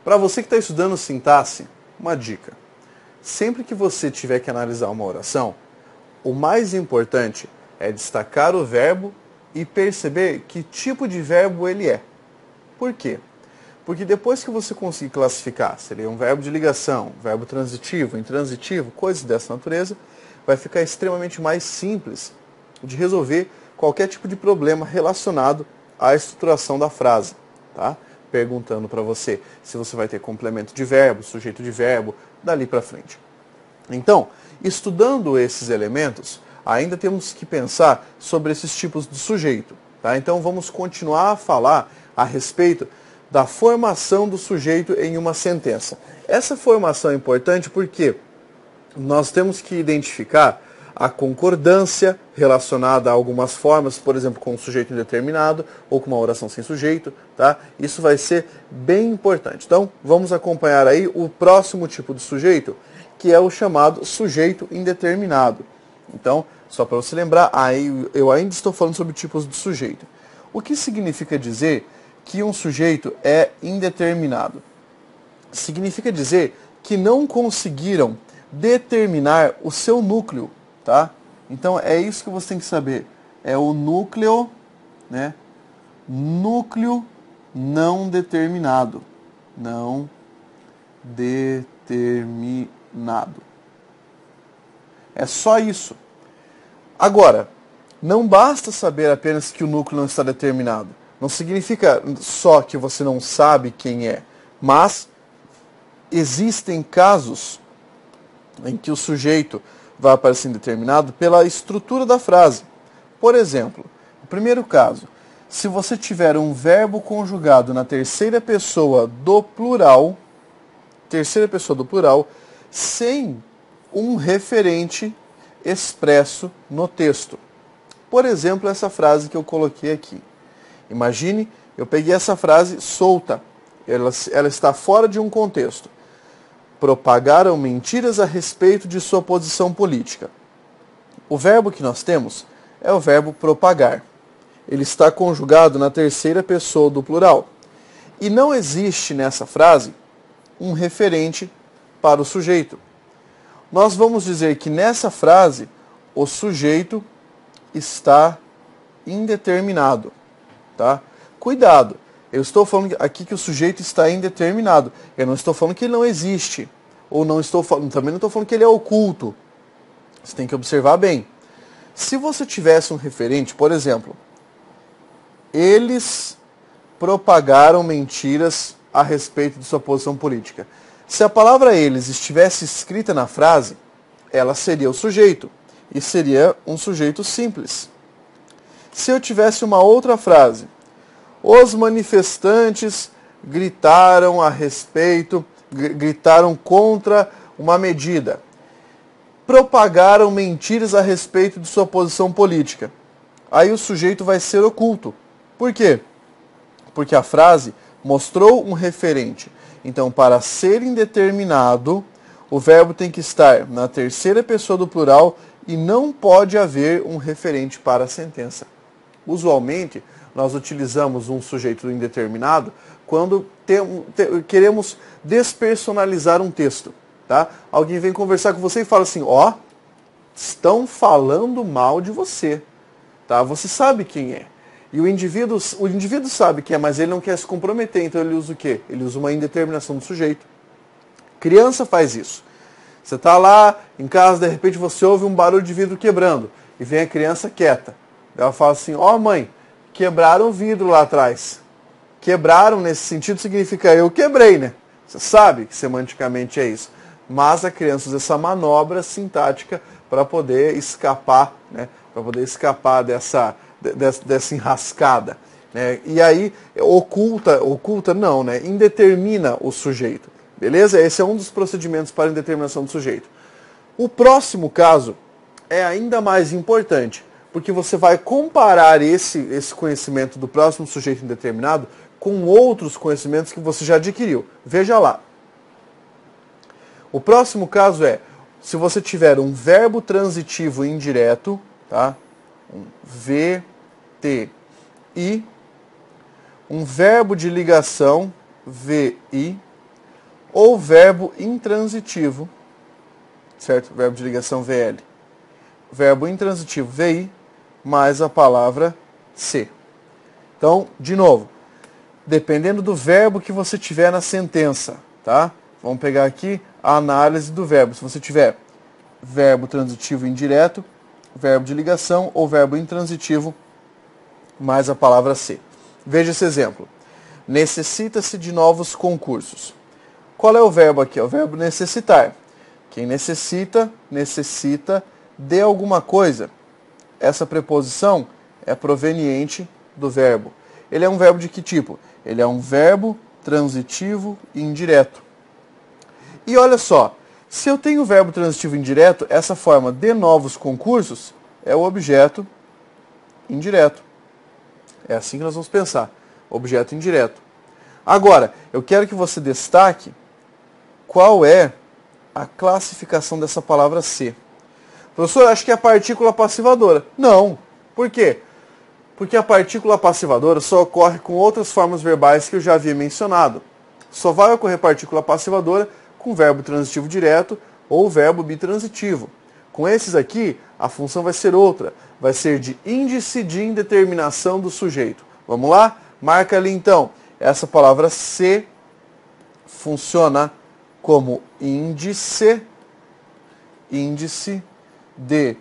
Para você que está estudando sintaxe, uma dica. Sempre que você tiver que analisar uma oração, o mais importante é destacar o verbo e perceber que tipo de verbo ele é. Por quê? Porque depois que você conseguir classificar, seria um verbo de ligação, verbo transitivo, intransitivo, coisas dessa natureza, vai ficar extremamente mais simples de resolver qualquer tipo de problema relacionado à estruturação da frase, tá? Perguntando para você se você vai ter complemento de verbo, sujeito de verbo, dali para frente. Então, estudando esses elementos, ainda temos que pensar sobre esses tipos de sujeito, tá? Então vamos continuar a falar a respeito da formação do sujeito em uma sentença. Essa formação é importante porque nós temos que identificar a concordância relacionada a algumas formas, por exemplo, com um sujeito indeterminado ou com uma oração sem sujeito, tá? Isso vai ser bem importante. Então, vamos acompanhar aí o próximo tipo de sujeito, que é o chamado sujeito indeterminado. Então, só para você lembrar, aí eu ainda estou falando sobre tipos de sujeito. O que significa dizer que um sujeito é indeterminado? Significa dizer que não conseguiram determinar o seu núcleo, tá? Então é isso que você tem que saber. É o núcleo, né? Núcleo não determinado. Não determinado. É só isso. Agora, não basta saber apenas que o núcleo não está determinado. Não significa só que você não sabe quem é, mas existem casos em que o sujeito vai aparecer indeterminado pela estrutura da frase. Por exemplo, o primeiro caso, se você tiver um verbo conjugado na terceira pessoa do plural, sem um referente expresso no texto. Por exemplo, essa frase que eu coloquei aqui. Imagine, eu peguei essa frase solta, ela está fora de um contexto. Propagaram mentiras a respeito de sua posição política. O verbo que nós temos é o verbo propagar. Ele está conjugado na terceira pessoa do plural. E não existe nessa frase um referente para o sujeito. Nós vamos dizer que nessa frase o sujeito está indeterminado. Tá? Cuidado, eu estou falando aqui que o sujeito está indeterminado. Eu não estou falando que ele não existe. Ou também não estou falando que ele é oculto. Você tem que observar bem. Se você tivesse um referente, por exemplo, eles propagaram mentiras a respeito de sua posição política. Se a palavra eles estivesse escrita na frase, ela seria o sujeito. E seria um sujeito simples. Se eu tivesse uma outra frase, os manifestantes gritaram contra uma medida, propagaram mentiras a respeito de sua posição política. Aí o sujeito vai ser oculto. Por quê? Porque a frase mostrou um referente. Então, para ser indeterminado, o verbo tem que estar na terceira pessoa do plural e não pode haver um referente para a sentença. Usualmente, nós utilizamos um sujeito indeterminado quando queremos despersonalizar um texto. Tá? Alguém vem conversar com você e fala assim, estão falando mal de você. Tá? Você sabe quem é. E o indivíduo sabe quem é, mas ele não quer se comprometer, então ele usa o quê? Ele usa uma indeterminação do sujeito. Criança faz isso. Você está lá em casa, de repente você ouve um barulho de vidro quebrando, e vem a criança quieta. Ela fala assim, mãe, quebraram o vidro lá atrás. Quebraram nesse sentido significa eu quebrei, né? Você sabe que semanticamente é isso. Mas a criança usa essa manobra sintática para poder escapar, né? Para poder escapar dessa enrascada. Né? E aí, oculta não, né? Indetermina o sujeito. Beleza? Esse é um dos procedimentos para indeterminação do sujeito. O próximo caso é ainda mais importante, porque você vai comparar esse conhecimento do próximo sujeito indeterminado com outros conhecimentos que você já adquiriu. Veja lá. O próximo caso é, se você tiver um verbo transitivo indireto, tá? Um VTI, um verbo de ligação, VI, ou verbo intransitivo, certo? Verbo de ligação VL. Verbo intransitivo VI mais a palavra ser. Então, de novo, dependendo do verbo que você tiver na sentença, tá? Vamos pegar aqui a análise do verbo. Se você tiver verbo transitivo indireto, verbo de ligação ou verbo intransitivo mais a palavra ser. Veja esse exemplo. Necessita-se de novos concursos. Qual é o verbo aqui? É o verbo necessitar. Quem necessita, necessita de alguma coisa. Essa preposição é proveniente do verbo. Ele é um verbo de que tipo? Ele é um verbo transitivo indireto. E olha só, se eu tenho verbo transitivo indireto, essa forma de novos concursos é o objeto indireto. É assim que nós vamos pensar. Objeto indireto. Agora, eu quero que você destaque qual é a classificação dessa palavra ser. Professor, acho que é a partícula passivadora. Não. Por quê? Porque a partícula passivadora só ocorre com outras formas verbais que eu já havia mencionado. Só vai ocorrer partícula passivadora com verbo transitivo direto ou verbo bitransitivo. Com esses aqui, a função vai ser outra. Vai ser de índice de indeterminação do sujeito. Vamos lá? Marca ali então. Essa palavra ser funciona como índice de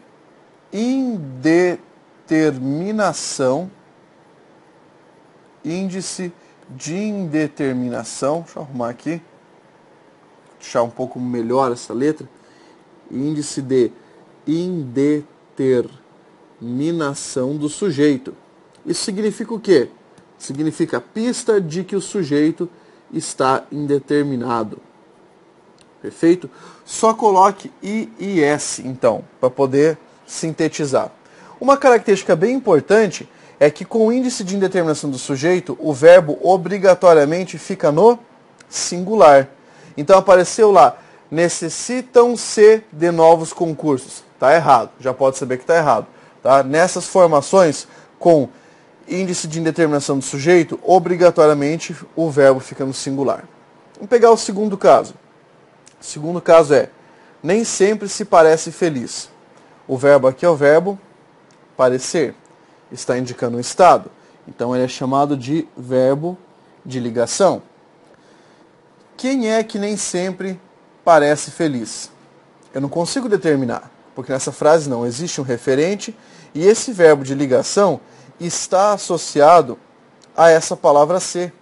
indeterminação. Índice de indeterminação. Deixa eu arrumar aqui. Deixar um pouco melhor essa letra. Índice de indeterminação do sujeito. Isso significa o quê? Significa pista de que o sujeito está indeterminado. Perfeito? Só coloque I e S, então, para poder sintetizar. Uma característica bem importante é que com o índice de indeterminação do sujeito, o verbo obrigatoriamente fica no singular. Então apareceu lá, necessitam-se de novos concursos. Está errado, já pode saber que está errado. Tá? Nessas formações com índice de indeterminação do sujeito, obrigatoriamente o verbo fica no singular. Vamos pegar o segundo caso. O segundo caso é, nem sempre se parece feliz. O verbo aqui é o verbo parecer. Está indicando um estado. Então ele é chamado de verbo de ligação. Quem é que nem sempre parece feliz? Eu não consigo determinar, porque nessa frase não existe um referente e esse verbo de ligação está associado a essa palavra ser.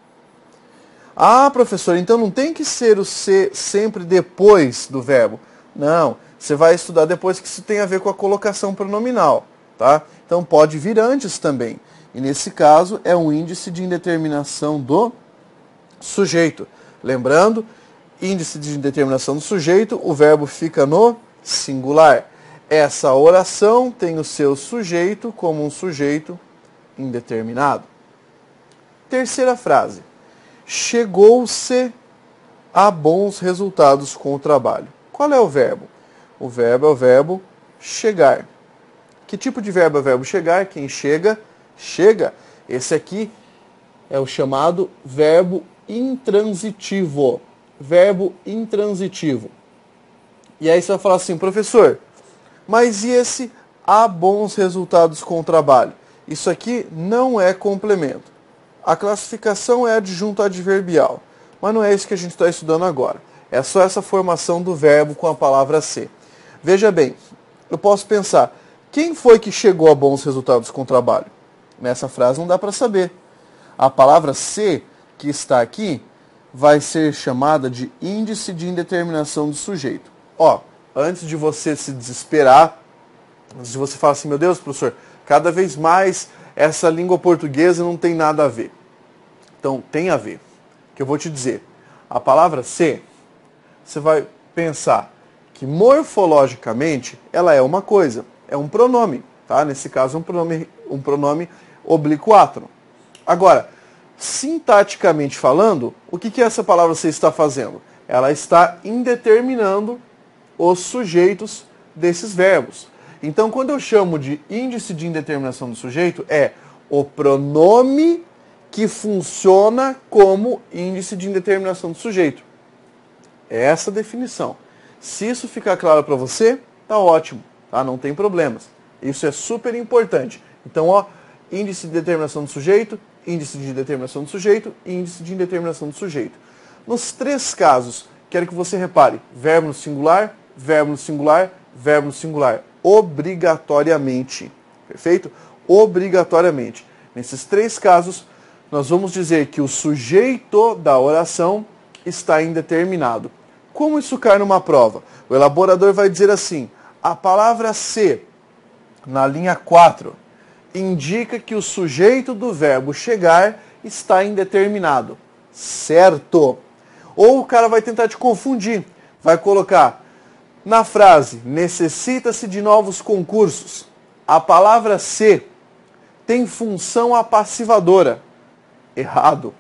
Ah, professor, então não tem que ser o ser sempre depois do verbo. Não, você vai estudar depois que isso tem a ver com a colocação pronominal, tá? Então pode vir antes também. E nesse caso é um índice de indeterminação do sujeito. Lembrando, índice de indeterminação do sujeito, o verbo fica no singular. Essa oração tem o seu sujeito como um sujeito indeterminado. Terceira frase. Chegou-se a bons resultados com o trabalho. Qual é o verbo? O verbo é o verbo chegar. Que tipo de verbo é o verbo chegar? Quem chega, chega. Esse aqui é o chamado verbo intransitivo. Verbo intransitivo. E aí você vai falar assim, professor, mas e esse há bons resultados com o trabalho? Isso aqui não é complemento. A classificação é adjunto adverbial, mas não é isso que a gente está estudando agora. É só essa formação do verbo com a palavra ser. Veja bem, eu posso pensar, quem foi que chegou a bons resultados com o trabalho? Nessa frase não dá para saber. A palavra ser, que está aqui, vai ser chamada de índice de indeterminação do sujeito. Ó, antes de você se desesperar, antes de você falar assim, meu Deus, professor, cada vez mais essa língua portuguesa não tem nada a ver. Então, tem a ver. Que eu vou te dizer. A palavra ser, você vai pensar que morfologicamente ela é uma coisa. É um pronome. Tá? Nesse caso, um pronome obliquátono. Agora, sintaticamente falando, o que essa palavra ser está fazendo? Ela está indeterminando os sujeitos desses verbos. Então, quando eu chamo de índice de indeterminação do sujeito, é o pronome que funciona como índice de indeterminação do sujeito. É essa a definição. Se isso ficar claro para você, tá ótimo, tá? Não tem problemas. Isso é super importante. Então, ó, índice de determinação do sujeito, índice de determinação do sujeito e índice de indeterminação do sujeito. Nos 3 casos, quero que você repare, verbo no singular, verbo no singular, verbo no singular, obrigatoriamente. Perfeito? Obrigatoriamente. Nesses 3 casos, nós vamos dizer que o sujeito da oração está indeterminado. Como isso cai numa prova? O elaborador vai dizer assim, a palavra se, na linha 4, indica que o sujeito do verbo chegar está indeterminado. Certo? Ou o cara vai tentar te confundir. Vai colocar na frase, necessita-se de novos concursos. A palavra se tem função apassivadora. Errado.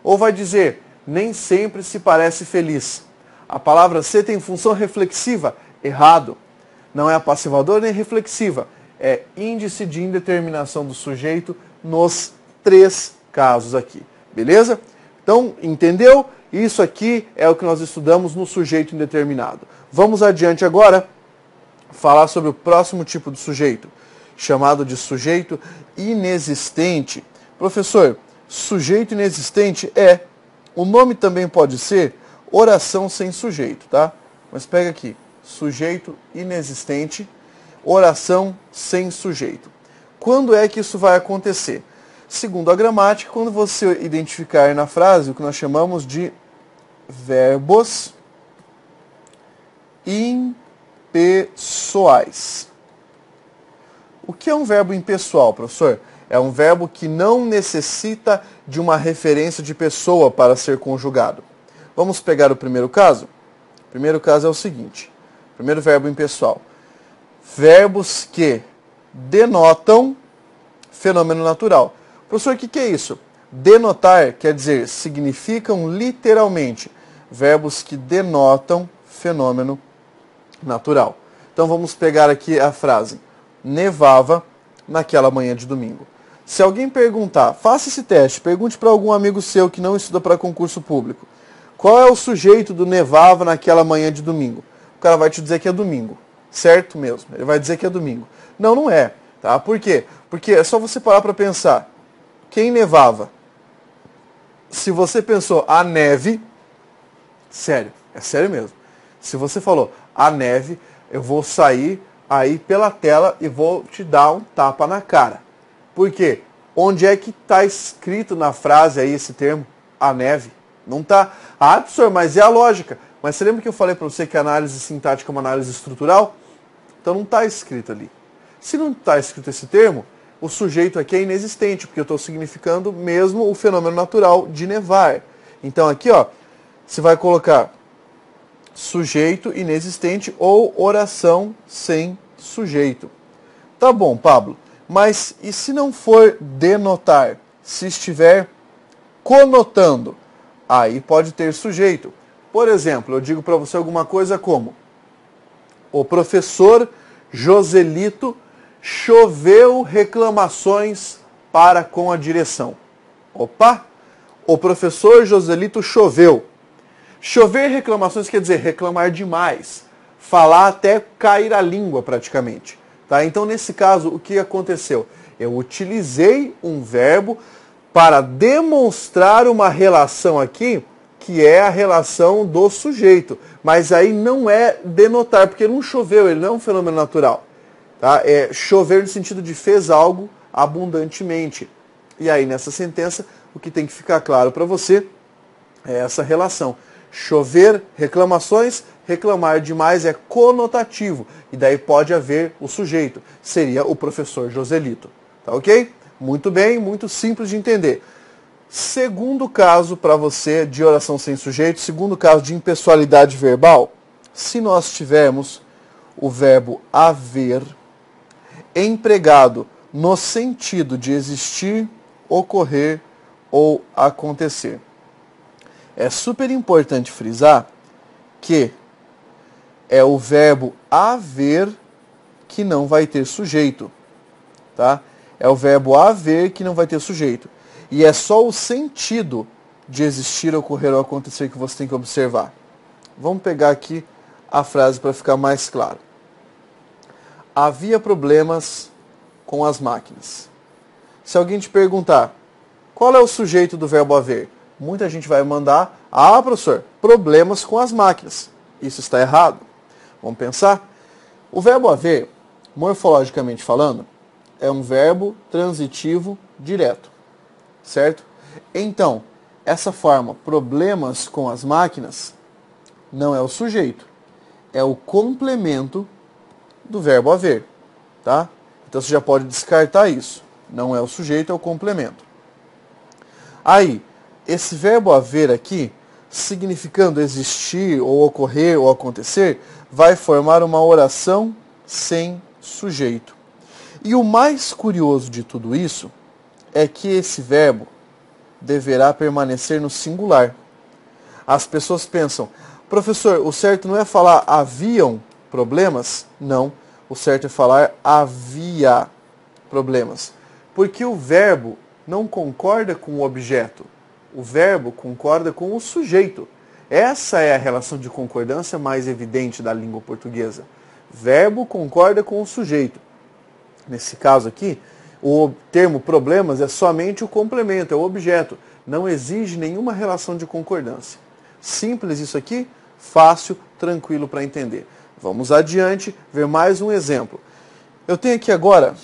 Ou vai dizer, nem sempre se parece feliz. A palavra se tem função reflexiva. Errado. Não é apassivadora nem reflexiva. É índice de indeterminação do sujeito nos 3 casos aqui. Beleza? Então, entendeu? Isso aqui é o que nós estudamos no sujeito indeterminado. Vamos adiante agora falar sobre o próximo tipo de sujeito, chamado de sujeito inexistente. Professor, sujeito inexistente o nome também pode ser oração sem sujeito, tá? Mas pega aqui, sujeito inexistente, oração sem sujeito. Quando é que isso vai acontecer? Segundo a gramática, quando você identificar na frase o que nós chamamos de verbos impessoais. O que é um verbo impessoal, professor? É um verbo que não necessita de uma referência de pessoa para ser conjugado. Vamos pegar o primeiro caso? O primeiro caso é o seguinte. Primeiro verbo impessoal. Verbos que denotam fenômeno natural. Professor, o que é isso? Denotar quer dizer, significam literalmente verbos que denotam fenômeno natural. Então vamos pegar aqui a frase. Nevava naquela manhã de domingo. Se alguém perguntar, faça esse teste, pergunte para algum amigo seu que não estuda para concurso público. Qual é o sujeito do nevava naquela manhã de domingo? O cara vai te dizer que é domingo. Certo mesmo. Ele vai dizer que é domingo. Não, não é. Tá? Por quê? Porque é só você parar para pensar. Quem nevava? Se você pensou a neve, sério, é sério mesmo. Se você falou a neve, eu vou sair aí pela tela e vou te dar um tapa na cara. Por quê? Onde é que está escrito na frase aí esse termo? A neve. Não está. Ah, professor, mas é a lógica. Mas você lembra que eu falei para você que a análise sintática é uma análise estrutural? Então não está escrito ali. Se não está escrito esse termo, o sujeito aqui é inexistente, porque eu estou significando mesmo o fenômeno natural de nevar. Então aqui, ó, você vai colocar sujeito inexistente ou oração sem sujeito. Tá bom, Pablo, mas e se não for denotar? Se estiver conotando, aí pode ter sujeito. Por exemplo, eu digo para você alguma coisa como: o professor Joselito choveu reclamações para com a direção. Opa! O professor Joselito choveu. Chover reclamações quer dizer reclamar demais. Falar até cair a língua praticamente. Tá? Então, nesse caso, o que aconteceu? Eu utilizei um verbo para demonstrar uma relação aqui, que é a relação do sujeito. Mas aí não é denotar, porque não choveu, ele não é um fenômeno natural. Tá? É chover no sentido de fez algo abundantemente. E aí, nessa sentença, o que tem que ficar claro para você é essa relação. Chover, reclamações, reclamar demais é conotativo. E daí pode haver o sujeito. Seria o professor Joselito. Tá ok? Muito bem, muito simples de entender. Segundo caso para você de oração sem sujeito, segundo caso de impessoalidade verbal, se nós tivermos o verbo haver empregado no sentido de existir, ocorrer ou acontecer. É super importante frisar que é o verbo haver que não vai ter sujeito. Tá? É o verbo haver que não vai ter sujeito. E é só o sentido de existir, ocorrer ou acontecer que você tem que observar. Vamos pegar aqui a frase para ficar mais claro. Havia problemas com as máquinas. Se alguém te perguntar, qual é o sujeito do verbo haver? Muita gente vai mandar, professor, problemas com as máquinas. Isso está errado. Vamos pensar? O verbo haver, morfologicamente falando, é um verbo transitivo direto, certo? Então, essa forma, problemas com as máquinas, não é o sujeito, é o complemento do verbo haver, tá? Então você já pode descartar isso. Não é o sujeito, é o complemento. Aí, esse verbo haver aqui, significando existir, ou ocorrer, ou acontecer, vai formar uma oração sem sujeito. E o mais curioso de tudo isso é que esse verbo deverá permanecer no singular. As pessoas pensam, professor, o certo não é falar haviam problemas? Não, o certo é falar havia problemas. Porque o verbo não concorda com o objeto, o verbo concorda com o sujeito. Essa é a relação de concordância mais evidente da língua portuguesa. Verbo concorda com o sujeito. Nesse caso aqui, o termo problemas é somente o complemento, é o objeto. Não exige nenhuma relação de concordância. Simples isso aqui, fácil, tranquilo para entender. Vamos adiante, ver mais um exemplo. Eu tenho aqui agora,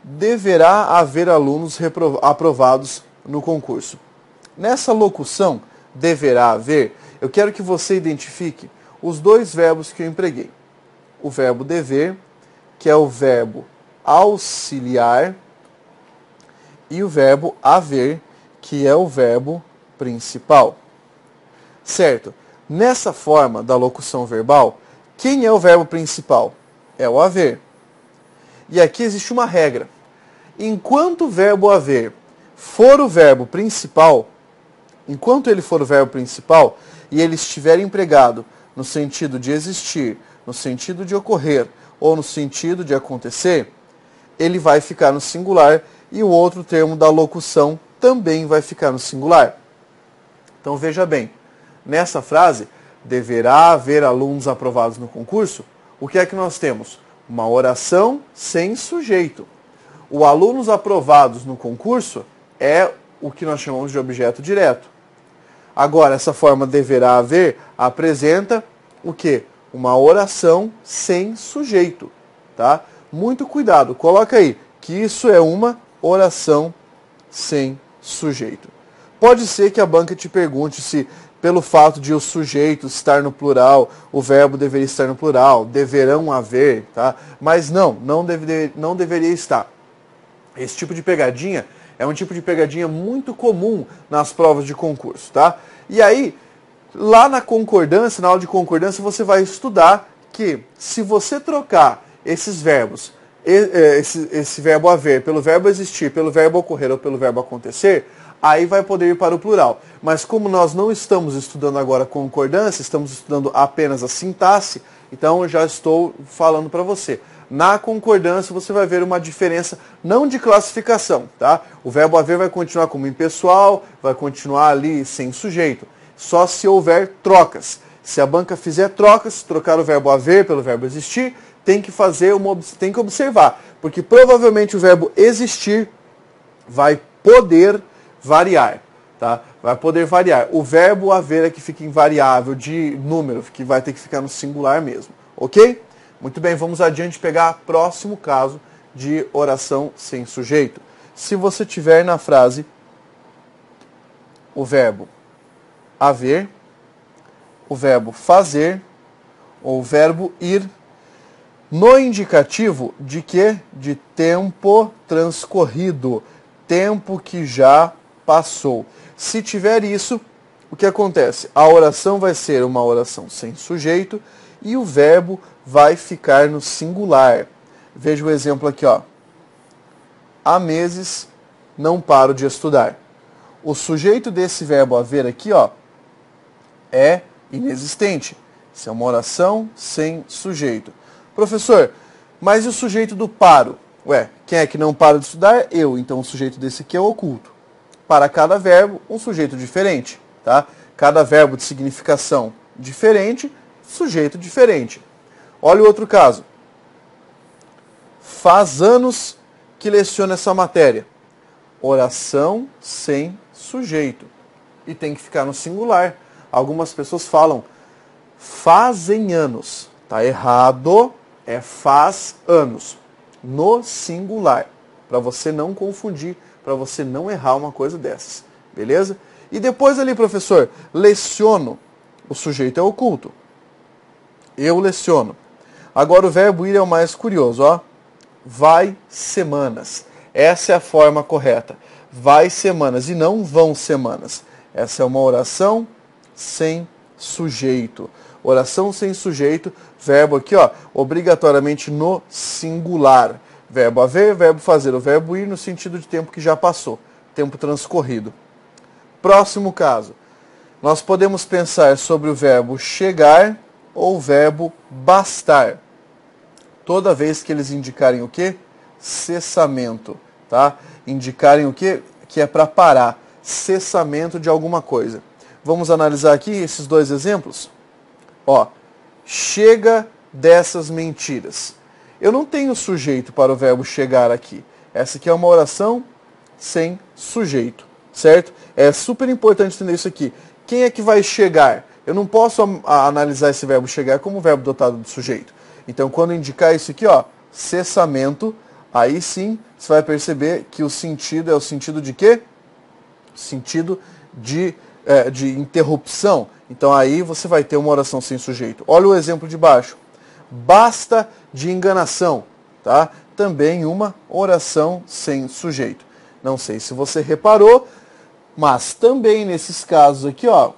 deverá haver alunos aprovados no concurso. Nessa locução, deverá haver, eu quero que você identifique os dois verbos que eu empreguei. O verbo dever, que é o verbo auxiliar, e o verbo haver, que é o verbo principal. Certo? Nessa forma da locução verbal, quem é o verbo principal? É o haver. E aqui existe uma regra. Enquanto o verbo haver for o verbo principal, enquanto ele for o verbo principal e ele estiver empregado no sentido de existir, no sentido de ocorrer ou no sentido de acontecer, ele vai ficar no singular e o outro termo da locução também vai ficar no singular. Então veja bem, nessa frase, deverá haver alunos aprovados no concurso, o que é que nós temos? Uma oração sem sujeito. O alunos aprovados no concurso é o que nós chamamos de objeto direto. Agora, essa forma deverá haver apresenta o quê? Uma oração sem sujeito, tá? Muito cuidado, coloca aí que isso é uma oração sem sujeito. Pode ser que a banca te pergunte se, pelo fato de o sujeito estar no plural, o verbo deveria estar no plural, deverão haver, tá? Mas não deveria estar. Esse tipo de pegadinha é um tipo de pegadinha muito comum nas provas de concurso, tá? E aí, lá na concordância, na aula de concordância, você vai estudar que se você trocar esses verbos, esse verbo haver pelo verbo existir, pelo verbo ocorrer ou pelo verbo acontecer, aí vai poder ir para o plural. Mas como nós não estamos estudando agora concordância, estamos estudando apenas a sintaxe, então eu já estou falando para você. Na concordância você vai ver uma diferença não de classificação, tá? O verbo haver vai continuar como impessoal, vai continuar ali sem sujeito. Só se houver trocas. Se a banca fizer trocas, trocar o verbo haver pelo verbo existir, tem que observar, porque provavelmente o verbo existir vai poder variar, tá? Vai poder variar. O verbo haver é que fica invariável de número, que vai ter que ficar no singular mesmo, ok? Muito bem, vamos adiante pegar próximo caso de oração sem sujeito. Se você tiver na frase o verbo haver, o verbo fazer ou o verbo ir, no indicativo de quê? De tempo transcorrido, tempo que já passou. Se tiver isso, o que acontece? A oração vai ser uma oração sem sujeito e o verbo vai ficar no singular. Veja o exemplo aqui, ó. Há meses não paro de estudar. O sujeito desse verbo haver aqui, ó, é inexistente. Isso é uma oração sem sujeito. Professor, mas e o sujeito do paro? Ué, quem é que não para de estudar? Eu. Então o sujeito desse aqui é oculto. Para cada verbo, um sujeito diferente, tá? Cada verbo de significação diferente, sujeito diferente. Olha o outro caso. Faz anos que leciono essa matéria. Oração sem sujeito. E tem que ficar no singular. Algumas pessoas falam fazem anos. Tá errado, é faz anos. No singular. Para você não confundir, para você não errar uma coisa dessas. Beleza? E depois ali, professor, leciono. O sujeito é oculto. Eu leciono. Agora o verbo ir é o mais curioso, ó. Vai semanas. Essa é a forma correta. Vai semanas e não vão semanas. Essa é uma oração sem sujeito. Oração sem sujeito, verbo aqui, ó, obrigatoriamente no singular. Verbo haver, verbo fazer. O verbo ir no sentido de tempo que já passou, tempo transcorrido. Próximo caso. Nós podemos pensar sobre o verbo chegar ou o verbo bastar. Toda vez que eles indicarem o quê? Cessamento, tá? Indicarem o quê? Que é para parar. Cessamento de alguma coisa. Vamos analisar aqui esses dois exemplos? Ó, chega dessas mentiras. Eu não tenho sujeito para o verbo chegar aqui. Essa aqui é uma oração sem sujeito, certo? É super importante entender isso aqui. Quem é que vai chegar? Eu não posso analisar esse verbo chegar como verbo dotado de sujeito. Então, quando indicar isso aqui, ó, cessamento, aí sim você vai perceber que o sentido é o sentido de quê? Sentido de interrupção. Então, aí você vai ter uma oração sem sujeito. Olha o exemplo de baixo. Basta de enganação, tá? Também uma oração sem sujeito. Não sei se você reparou, mas também nesses casos aqui, ó,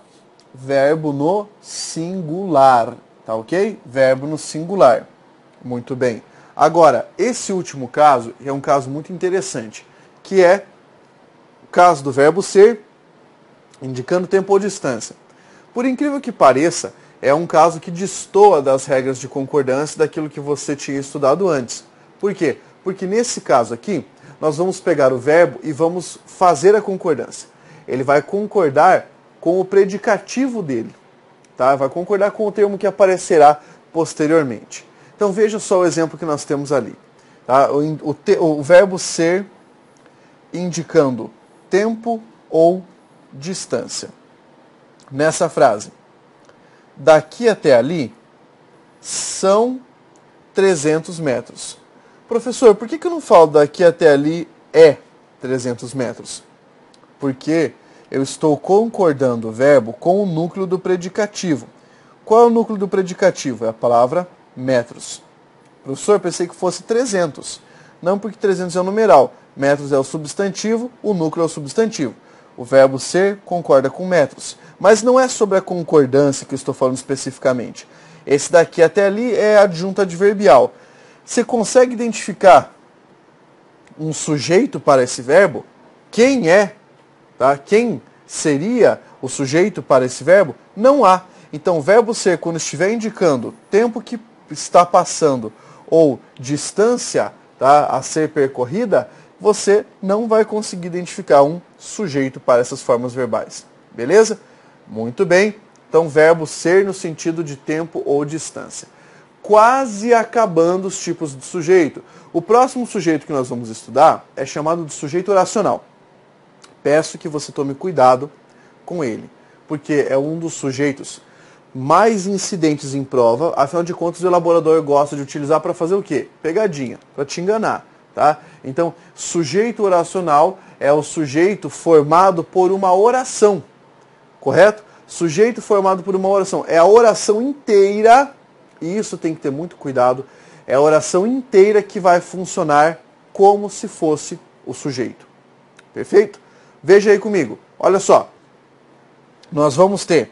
verbo no singular, tá ok? Verbo no singular. Muito bem. Agora, esse último caso é um caso muito interessante, que é o caso do verbo ser, indicando tempo ou distância. Por incrível que pareça, é um caso que destoa das regras de concordância daquilo que você tinha estudado antes. Por quê? Porque nesse caso aqui, nós vamos pegar o verbo e vamos fazer a concordância. Ele vai concordar com o predicativo dele, tá? Vai concordar com o termo que aparecerá posteriormente. Então veja só o exemplo que nós temos ali. Tá? O verbo ser indicando tempo ou distância. Nessa frase, daqui até ali são 300 metros. Professor, por que eu não falo daqui até ali é 300 metros? Porque eu estou concordando o verbo com o núcleo do predicativo. Qual é o núcleo do predicativo? É a palavra metros. Professor, pensei que fosse 300. Não, porque 300 é o numeral. Metros é o substantivo, o núcleo é o substantivo. O verbo ser concorda com metros. Mas não é sobre a concordância que eu estou falando especificamente. Esse daqui até ali é adjunto adverbial. Você consegue identificar um sujeito para esse verbo? Quem é? Tá? Quem seria o sujeito para esse verbo? Não há. Então, o verbo ser, quando estiver indicando tempo que está passando ou distância, tá, a ser percorrida, você não vai conseguir identificar um sujeito para essas formas verbais. Beleza? Muito bem. Então, verbo ser no sentido de tempo ou distância. Quase acabando os tipos de sujeito. O próximo sujeito que nós vamos estudar é chamado de sujeito oracional. Peço que você tome cuidado com ele, porque é um dos sujeitos mais incidentes em prova. Afinal de contas, o elaborador gosta de utilizar para fazer o quê? Pegadinha, para te enganar. Tá? Então, sujeito oracional é o sujeito formado por uma oração, correto? Sujeito formado por uma oração. É a oração inteira, e isso tem que ter muito cuidado, é a oração inteira que vai funcionar como se fosse o sujeito. Perfeito? Veja aí comigo. Olha só. Nós vamos ter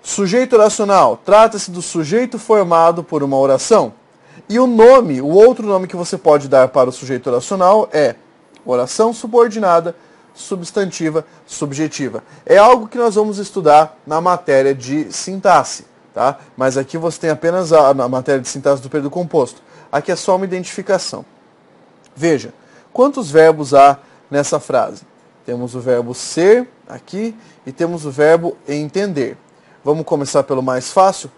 sujeito oracional. Trata-se do sujeito formado por uma oração. E o nome, o outro nome que você pode dar para o sujeito oracional é oração subordinada, substantiva, subjetiva. É algo que nós vamos estudar na matéria de sintaxe, tá? Mas aqui você tem apenas a matéria de sintaxe do período composto. Aqui é só uma identificação. Veja, quantos verbos há nessa frase? Temos o verbo ser aqui e temos o verbo entender. Vamos começar pelo mais fácil.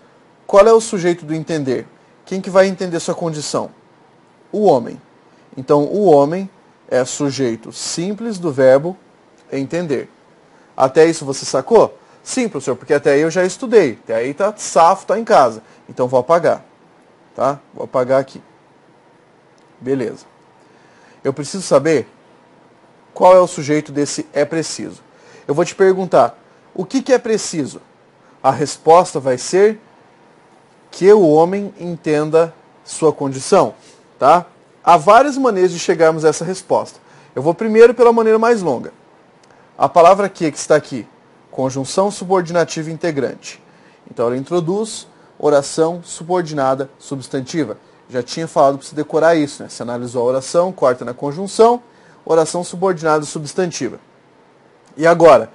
Qual é o sujeito do entender? Quem que vai entender sua condição? O homem. Então, o homem é sujeito simples do verbo entender. Até isso você sacou? Sim, professor, porque até aí eu já estudei. Até aí tá safo, tá em casa. Então vou apagar. Tá? Vou apagar aqui. Beleza. Eu preciso saber qual é o sujeito desse é preciso. Eu vou te perguntar, o que é preciso? A resposta vai ser que o homem entenda sua condição. Tá? Há várias maneiras de chegarmos a essa resposta. Eu vou primeiro pela maneira mais longa. A palavra que está aqui, conjunção subordinativa integrante. Então ela introduz oração subordinada substantiva. Já tinha falado para você decorar isso, né? Você analisou a oração, corta na conjunção, oração subordinada substantiva. E agora,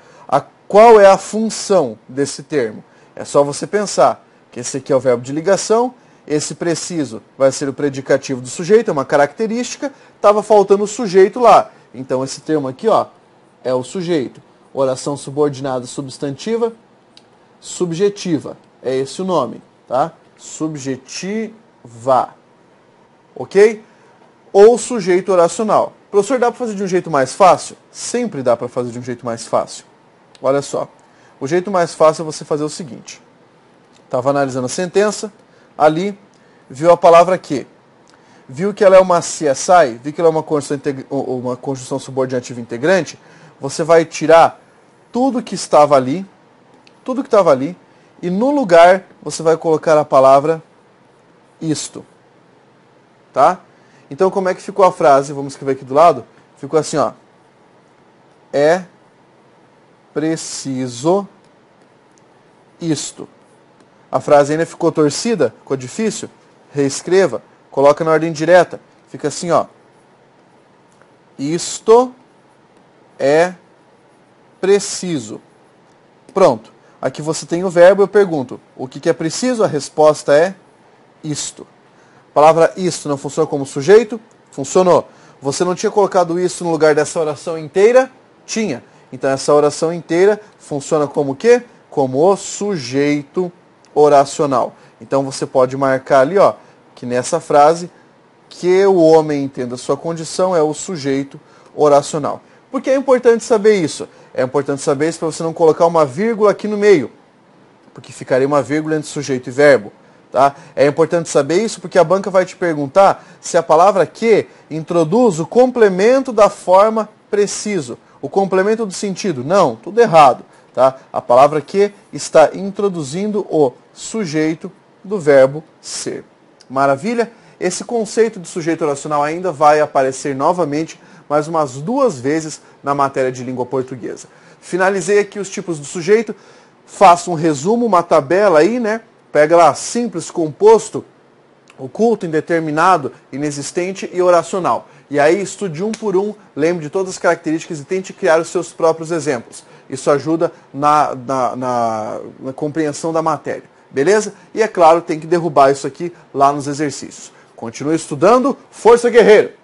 qual é a função desse termo? É só você pensar que esse aqui é o verbo de ligação, esse preciso vai ser o predicativo do sujeito, é uma característica, estava faltando o sujeito lá. Então esse termo aqui, ó, é o sujeito. Oração subordinada substantiva, subjetiva. É esse o nome, tá? Subjetiva. Ok? Ou sujeito oracional. Professor, dá para fazer de um jeito mais fácil? Sempre dá para fazer de um jeito mais fácil. Olha só. O jeito mais fácil é você fazer o seguinte. Estava analisando a sentença, ali, viu a palavra que. Viu que ela é uma CSI, viu que ela é uma conjunção subordinativa integrante, você vai tirar tudo que estava ali, e no lugar você vai colocar a palavra isto. Tá? Então como é que ficou a frase? Vamos escrever aqui do lado. Ficou assim, ó. É preciso isto. A frase ainda ficou torcida? Ficou difícil? Reescreva. Coloca na ordem direta. Fica assim, ó. Isto é preciso. Pronto. Aqui você tem o verbo, eu pergunto. O que é preciso? A resposta é isto. A palavra isto não funciona como sujeito? Funcionou. Você não tinha colocado isso no lugar dessa oração inteira? Tinha. Então essa oração inteira funciona como o quê? Como o sujeito oracional. Então você pode marcar ali, ó, que nessa frase, que o homem entenda a sua condição é o sujeito oracional. Por que é importante saber isso? É importante saber isso para você não colocar uma vírgula aqui no meio, porque ficaria uma vírgula entre sujeito e verbo. Tá? É importante saber isso porque a banca vai te perguntar se a palavra que introduz o complemento da forma preciso, o complemento do sentido. Não, tudo errado. Tá? A palavra que está introduzindo o sujeito do verbo ser. Maravilha? Esse conceito de sujeito oracional ainda vai aparecer novamente mais umas 2 vezes na matéria de língua portuguesa. Finalizei aqui os tipos do sujeito. Faço um resumo, uma tabela aí, né? Pega lá simples, composto, oculto, indeterminado, inexistente e oracional. E aí estude um por um, lembre de todas as características e tente criar os seus próprios exemplos. Isso ajuda na compreensão da matéria. Beleza? E é claro, tem que derrubar isso aqui lá nos exercícios. Continue estudando. Força, guerreiro!